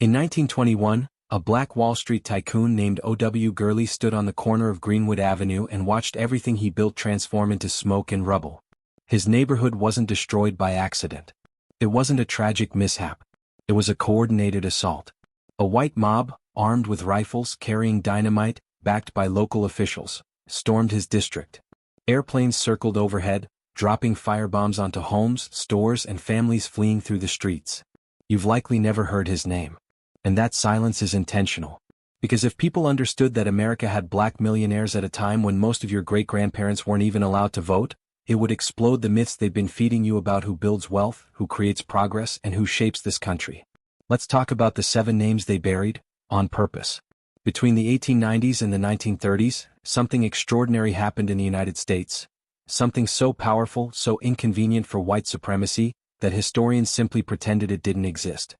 In 1921, a black Wall Street tycoon named O.W. Gurley stood on the corner of Greenwood Avenue and watched everything he built transform into smoke and rubble. His neighborhood wasn't destroyed by accident. It wasn't a tragic mishap. It was a coordinated assault. A white mob, armed with rifles carrying dynamite, backed by local officials, stormed his district. Airplanes circled overhead, dropping firebombs onto homes, stores, and families fleeing through the streets. You've likely never heard his name. And that silence is intentional. Because if people understood that America had black millionaires at a time when most of your great-grandparents weren't even allowed to vote, it would explode the myths they've been feeding you about who builds wealth, who creates progress, and who shapes this country. Let's talk about the 7 names they buried, on purpose. Between the 1890s and the 1930s, something extraordinary happened in the United States. Something so powerful, so inconvenient for white supremacy, that historians simply pretended it didn't exist.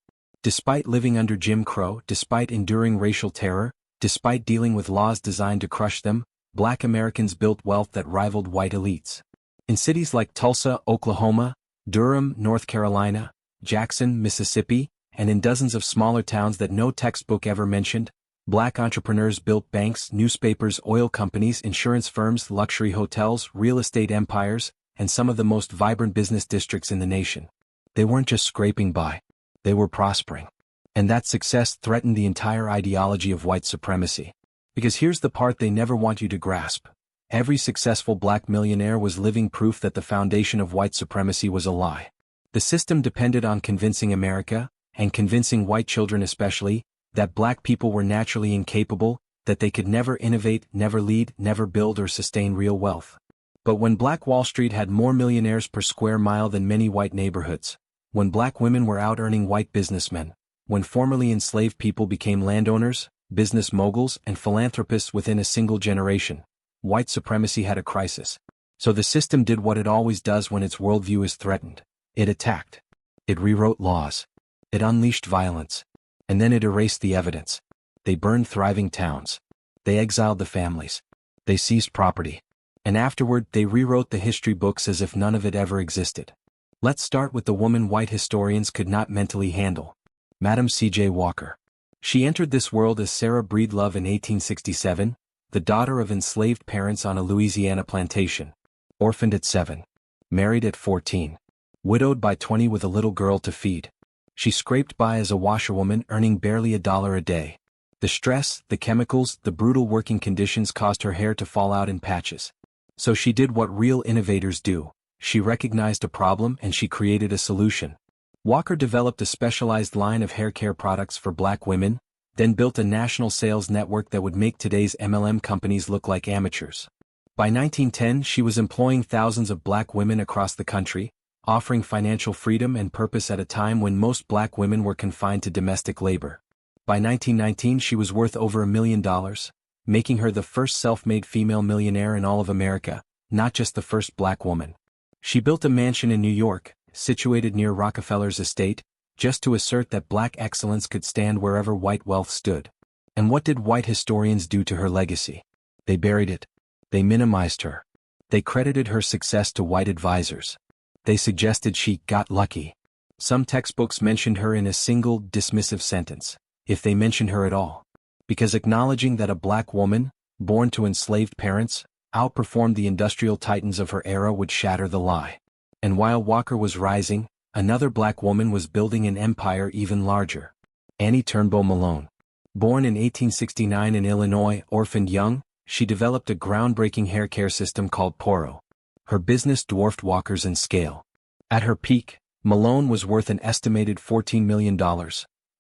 Despite living under Jim Crow, despite enduring racial terror, despite dealing with laws designed to crush them, black Americans built wealth that rivaled white elites. In cities like Tulsa, Oklahoma, Durham, North Carolina, Jackson, Mississippi, and in dozens of smaller towns that no textbook ever mentioned, black entrepreneurs built banks, newspapers, oil companies, insurance firms, luxury hotels, real estate empires, and some of the most vibrant business districts in the nation. They weren't just scraping by. They were prospering. And that success threatened the entire ideology of white supremacy. Because here's the part they never want you to grasp. Every successful black millionaire was living proof that the foundation of white supremacy was a lie. The system depended on convincing America, and convincing white children especially, that black people were naturally incapable, that they could never innovate, never lead, never build or sustain real wealth. But when Black Wall Street had more millionaires per square mile than many white neighborhoods, when black women were out-earning white businessmen, when formerly enslaved people became landowners, business moguls, and philanthropists within a single generation, white supremacy had a crisis. So the system did what it always does when its worldview is threatened. It attacked. It rewrote laws. It unleashed violence. And then it erased the evidence. They burned thriving towns. They exiled the families. They seized property. And afterward they rewrote the history books as if none of it ever existed. Let's start with the woman white historians could not mentally handle. Madam C.J. Walker. She entered this world as Sarah Breedlove in 1867, the daughter of enslaved parents on a Louisiana plantation. Orphaned at 7. Married at 14. Widowed by 20 with a little girl to feed. She scraped by as a washerwoman, earning barely $1 a day. The stress, the chemicals, the brutal working conditions caused her hair to fall out in patches. So she did what real innovators do. She recognized a problem and she created a solution. Walker developed a specialized line of hair care products for black women, then built a national sales network that would make today's MLM companies look like amateurs. By 1910, she was employing thousands of black women across the country, offering financial freedom and purpose at a time when most black women were confined to domestic labor. By 1919, she was worth over $1 million, making her the first self-made female millionaire in all of America, not just the first black woman. She built a mansion in New York, situated near Rockefeller's estate, just to assert that black excellence could stand wherever white wealth stood. And what did white historians do to her legacy? They buried it. They minimized her. They credited her success to white advisors. They suggested she got lucky. Some textbooks mentioned her in a single, dismissive sentence, if they mentioned her at all. Because acknowledging that a black woman, born to enslaved parents, outperformed the industrial titans of her era would shatter the lie. And while Walker was rising, another black woman was building an empire even larger. Annie Turnbow Malone. Born in 1869 in Illinois, orphaned young, she developed a groundbreaking hair care system called Poro. Her business dwarfed Walker's in scale. At her peak, Malone was worth an estimated $14 million,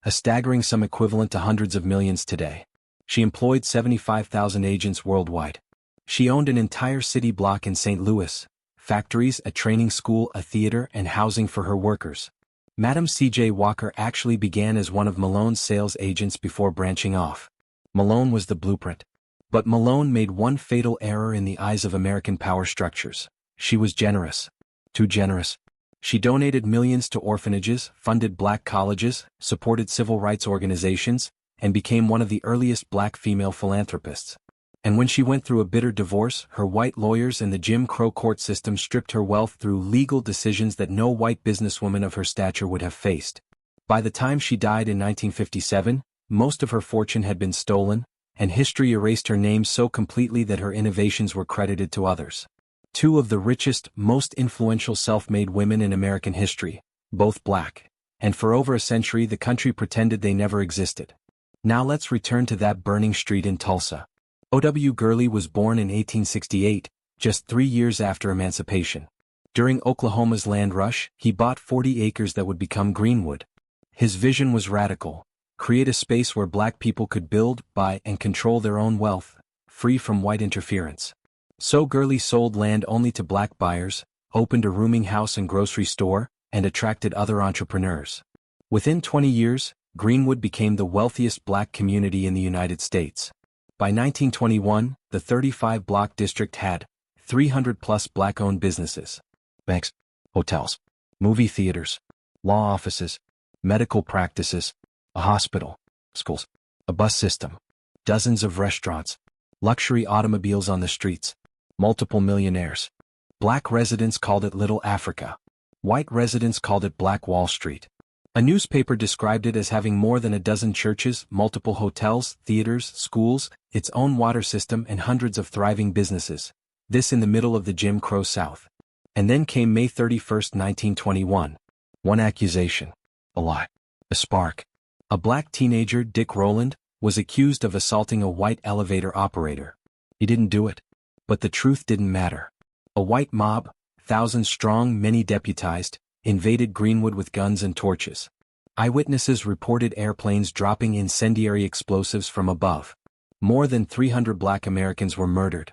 a staggering sum equivalent to hundreds of millions today. She employed 75,000 agents worldwide. She owned an entire city block in St. Louis, factories, a training school, a theater, and housing for her workers. Madam C.J. Walker actually began as one of Malone's sales agents before branching off. Malone was the blueprint. But Malone made one fatal error in the eyes of American power structures. She was generous. Too generous. She donated millions to orphanages, funded black colleges, supported civil rights organizations, and became one of the earliest black female philanthropists. And when she went through a bitter divorce, her white lawyers and the Jim Crow court system stripped her wealth through legal decisions that no white businesswoman of her stature would have faced. By the time she died in 1957, most of her fortune had been stolen, and history erased her name so completely that her innovations were credited to others. Two of the richest, most influential self-made women in American history, both black. And for over a century the country pretended they never existed. Now let's return to that burning street in Tulsa. O.W. Gurley was born in 1868, just 3 years after emancipation. During Oklahoma's land rush, he bought 40 acres that would become Greenwood. His vision was radical: create a space where black people could build, buy, and control their own wealth, free from white interference. So Gurley sold land only to black buyers, opened a rooming house and grocery store, and attracted other entrepreneurs. Within 20 years, Greenwood became the wealthiest black community in the United States. By 1921, the 35-block district had 300-plus black-owned businesses: banks, hotels, movie theaters, law offices, medical practices, a hospital, schools, a bus system, dozens of restaurants, luxury automobiles on the streets, multiple millionaires. Black residents called it Little Africa. White residents called it Black Wall Street. A newspaper described it as having more than a dozen churches, multiple hotels, theaters, schools, its own water system, and hundreds of thriving businesses. This in the middle of the Jim Crow South. And then came May 31, 1921. One accusation. A lie. A spark. A black teenager, Dick Rowland, was accused of assaulting a white elevator operator. He didn't do it. But the truth didn't matter. A white mob, thousands strong, many deputized, invaded Greenwood with guns and torches. Eyewitnesses reported airplanes dropping incendiary explosives from above. More than 300 black Americans were murdered.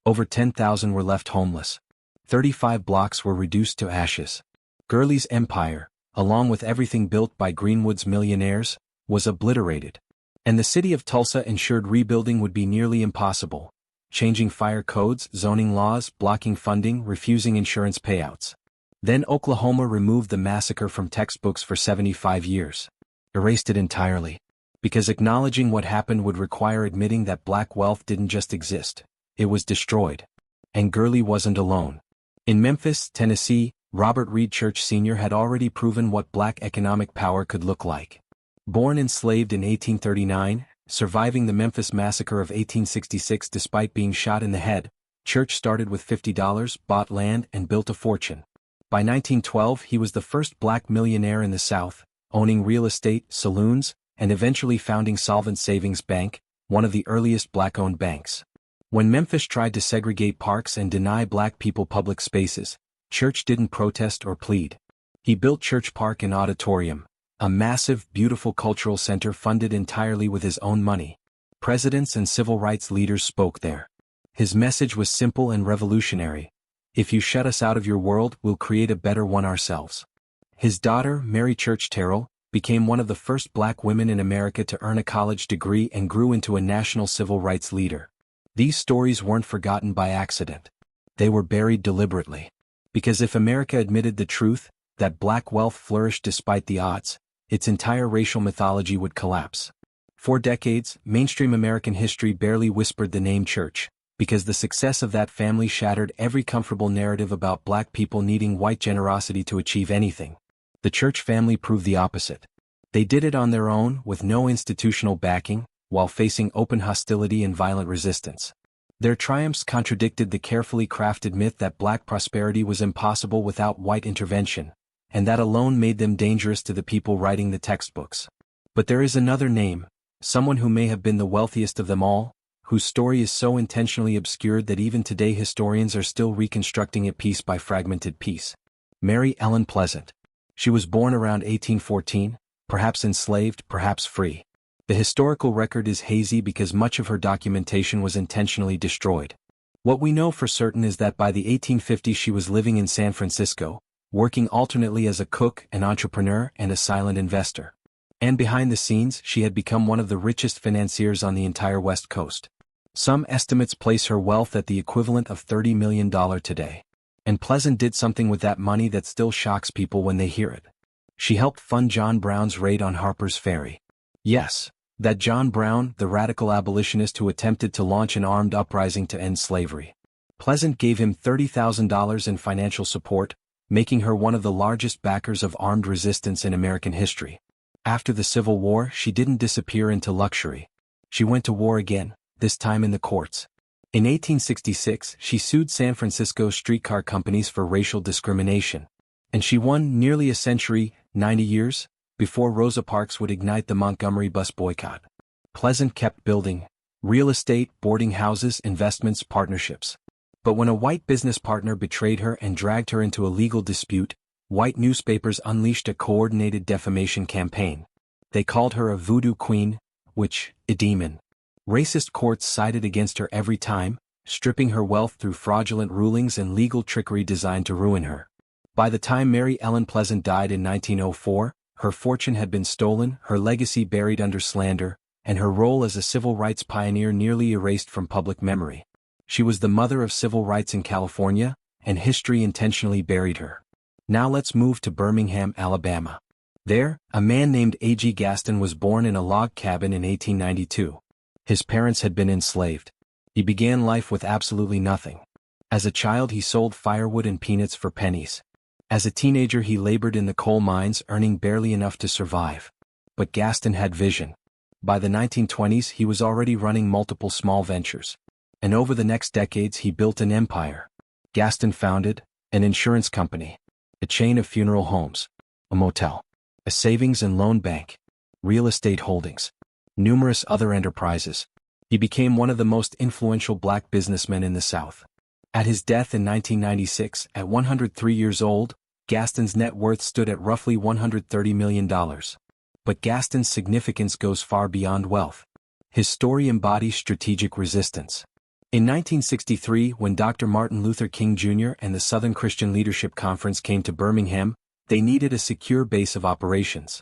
Over 10,000 were left homeless. 35 blocks were reduced to ashes. Gurley's empire, along with everything built by Greenwood's millionaires, was obliterated. And the city of Tulsa ensured rebuilding would be nearly impossible, changing fire codes, zoning laws, blocking funding, refusing insurance payouts. Then Oklahoma removed the massacre from textbooks for 75 years. Erased it entirely. Because acknowledging what happened would require admitting that black wealth didn't just exist. It was destroyed. And Gurley wasn't alone. In Memphis, Tennessee, Robert Reed Church Sr. had already proven what black economic power could look like. Born enslaved in 1839, surviving the Memphis Massacre of 1866 despite being shot in the head, Church started with $50, bought land, and built a fortune. By 1912 he was the first black millionaire in the South, owning real estate, saloons, and eventually founding Solvent Savings Bank, one of the earliest black-owned banks. When Memphis tried to segregate parks and deny black people public spaces, Church didn't protest or plead. He built Church Park and Auditorium, a massive, beautiful cultural center funded entirely with his own money. Presidents and civil rights leaders spoke there. His message was simple and revolutionary: if you shut us out of your world, we'll create a better one ourselves. His daughter, Mary Church Terrell, became one of the first black women in America to earn a college degree and grew into a national civil rights leader. These stories weren't forgotten by accident. They were buried deliberately. Because if America admitted the truth, that black wealth flourished despite the odds, its entire racial mythology would collapse. For decades, mainstream American history barely whispered the name Church, because the success of that family shattered every comfortable narrative about black people needing white generosity to achieve anything. The Church family proved the opposite. They did it on their own, with no institutional backing, while facing open hostility and violent resistance. Their triumphs contradicted the carefully crafted myth that black prosperity was impossible without white intervention, and that alone made them dangerous to the people writing the textbooks. But there is another name, someone who may have been the wealthiest of them all, whose story is so intentionally obscured that even today historians are still reconstructing it piece by fragmented piece. Mary Ellen Pleasant. She was born around 1814, perhaps enslaved, perhaps free. The historical record is hazy because much of her documentation was intentionally destroyed. What we know for certain is that by the 1850s she was living in San Francisco, working alternately as a cook, an entrepreneur, and a silent investor. And behind the scenes, she had become one of the richest financiers on the entire West Coast. Some estimates place her wealth at the equivalent of $30 million today. And Pleasant did something with that money that still shocks people when they hear it. She helped fund John Brown's raid on Harper's Ferry. Yes, that John Brown, the radical abolitionist who attempted to launch an armed uprising to end slavery. Pleasant gave him $30,000 in financial support, making her one of the largest backers of armed resistance in American history. After the Civil War, she didn't disappear into luxury. She went to war again, this time in the courts. In 1866, she sued San Francisco streetcar companies for racial discrimination. And she won nearly a century, 90 years, before Rosa Parks would ignite the Montgomery bus boycott. Pleasant kept building real estate, boarding houses, investments, partnerships. But when a white business partner betrayed her and dragged her into a legal dispute, white newspapers unleashed a coordinated defamation campaign. They called her a voodoo queen, a demon. Racist courts sided against her every time, stripping her wealth through fraudulent rulings and legal trickery designed to ruin her. By the time Mary Ellen Pleasant died in 1904, her fortune had been stolen, her legacy buried under slander, and her role as a civil rights pioneer nearly erased from public memory. She was the mother of civil rights in California, and history intentionally buried her. Now let's move to Birmingham, Alabama. There, a man named A.G. Gaston was born in a log cabin in 1892. His parents had been enslaved. He began life with absolutely nothing. As a child he sold firewood and peanuts for pennies. As a teenager he labored in the coal mines, earning barely enough to survive. But Gaston had vision. By the 1920s he was already running multiple small ventures. And over the next decades he built an empire. Gaston founded an insurance company, a chain of funeral homes, a motel, a savings and loan bank, real estate holdings, numerous other enterprises. He became one of the most influential black businessmen in the South. At his death in 1996, at 103 years old, Gaston's net worth stood at roughly $130 million. But Gaston's significance goes far beyond wealth. His story embodies strategic resistance. In 1963, when Dr. Martin Luther King Jr. and the Southern Christian Leadership Conference came to Birmingham, they needed a secure base of operations.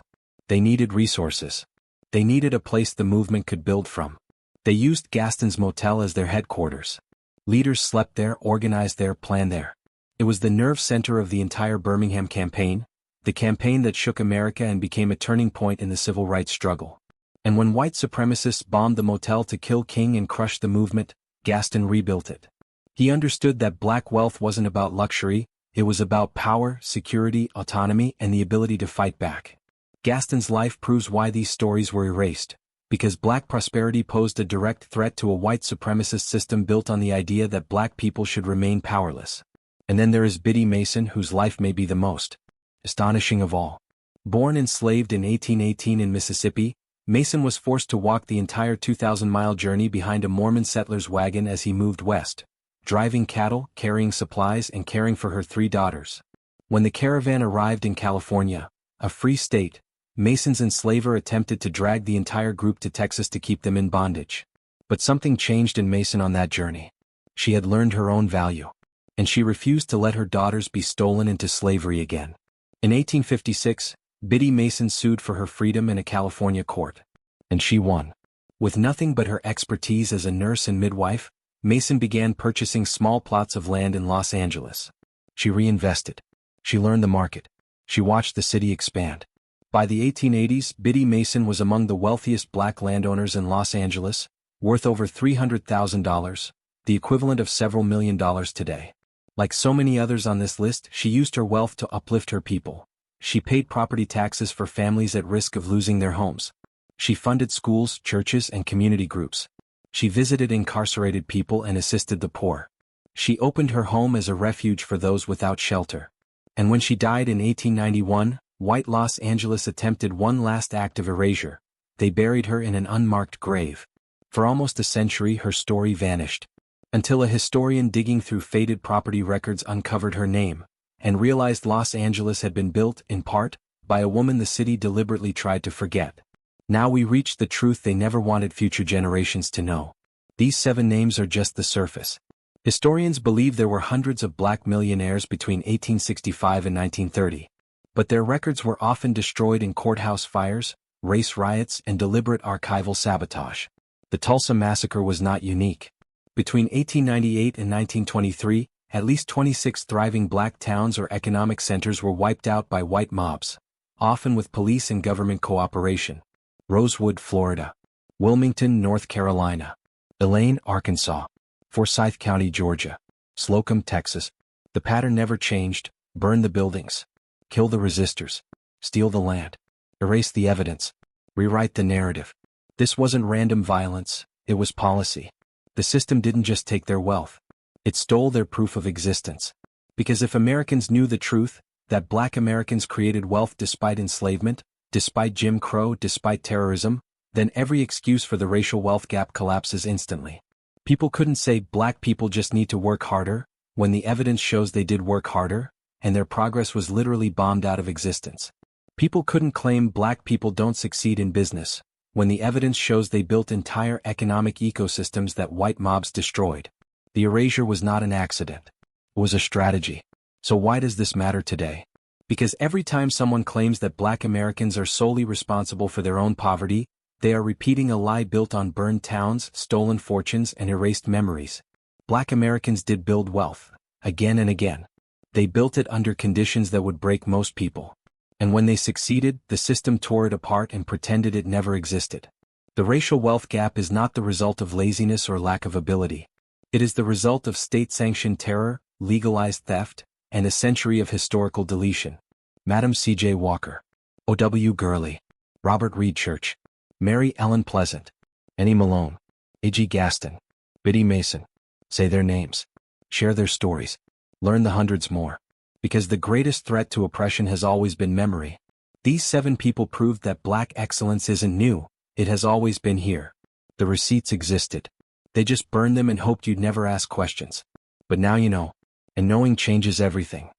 They needed resources. They needed a place the movement could build from. They used Gaston's Motel as their headquarters. Leaders slept there, organized there, planned there. It was the nerve center of the entire Birmingham campaign, the campaign that shook America and became a turning point in the civil rights struggle. And when white supremacists bombed the motel to kill King and crush the movement, Gaston rebuilt it. He understood that black wealth wasn't about luxury, it was about power, security, autonomy, and the ability to fight back. Gaston's life proves why these stories were erased, because black prosperity posed a direct threat to a white supremacist system built on the idea that black people should remain powerless. And then there is Biddy Mason, whose life may be the most astonishing of all. Born enslaved in 1818 in Mississippi, Mason was forced to walk the entire 2,000-mile journey behind a Mormon settler's wagon as he moved west, driving cattle, carrying supplies, and caring for her 3 daughters. When the caravan arrived in California, a free state, Mason's enslaver attempted to drag the entire group to Texas to keep them in bondage. But something changed in Mason on that journey. She had learned her own value, and she refused to let her daughters be stolen into slavery again. In 1856, Biddy Mason sued for her freedom in a California court. And she won. With nothing but her expertise as a nurse and midwife, Mason began purchasing small plots of land in Los Angeles. She reinvested. She learned the market. She watched the city expand. By the 1880s, Biddy Mason was among the wealthiest black landowners in Los Angeles, worth over $300,000, the equivalent of several $1 million today. Like so many others on this list, she used her wealth to uplift her people. She paid property taxes for families at risk of losing their homes. She funded schools, churches, and community groups. She visited incarcerated people and assisted the poor. She opened her home as a refuge for those without shelter. And when she died in 1891, white Los Angeles attempted one last act of erasure. They buried her in an unmarked grave. For almost a century her story vanished. Until a historian digging through faded property records uncovered her name, and realized Los Angeles had been built, in part, by a woman the city deliberately tried to forget. Now we reach the truth they never wanted future generations to know. These 7 names are just the surface. Historians believe there were hundreds of black millionaires between 1865 and 1930. But their records were often destroyed in courthouse fires, race riots, and deliberate archival sabotage. The Tulsa Massacre was not unique. Between 1898 and 1923, at least 26 thriving black towns or economic centers were wiped out by white mobs, often with police and government cooperation. Rosewood, Florida. Wilmington, North Carolina. Elaine, Arkansas. Forsyth County, Georgia. Slocum, Texas. The pattern never changed: burn the buildings, kill the resistors, steal the land. Erase the evidence. Rewrite the narrative. This wasn't random violence, it was policy. The system didn't just take their wealth. It stole their proof of existence. Because if Americans knew the truth, that Black Americans created wealth despite enslavement, despite Jim Crow, despite terrorism, then every excuse for the racial wealth gap collapses instantly. People couldn't say Black people just need to work harder, when the evidence shows they did work harder, and their progress was literally bombed out of existence. People couldn't claim Black people don't succeed in business, when the evidence shows they built entire economic ecosystems that white mobs destroyed. The erasure was not an accident. It was a strategy. So why does this matter today? Because every time someone claims that Black Americans are solely responsible for their own poverty, they are repeating a lie built on burned towns, stolen fortunes, and erased memories. Black Americans did build wealth, again and again. They built it under conditions that would break most people. And when they succeeded, the system tore it apart and pretended it never existed. The racial wealth gap is not the result of laziness or lack of ability. It is the result of state-sanctioned terror, legalized theft, and a century of historical deletion. Madam C.J. Walker, O.W. Gurley, Robert Reed Church, Mary Ellen Pleasant, Annie Malone, A.G. Gaston, Biddy Mason. Say their names. Share their stories. Learn the hundreds more. Because the greatest threat to oppression has always been memory. These 7 people proved that Black excellence isn't new, it has always been here. The receipts existed. They just burned them and hoped you'd never ask questions. But now you know. And knowing changes everything.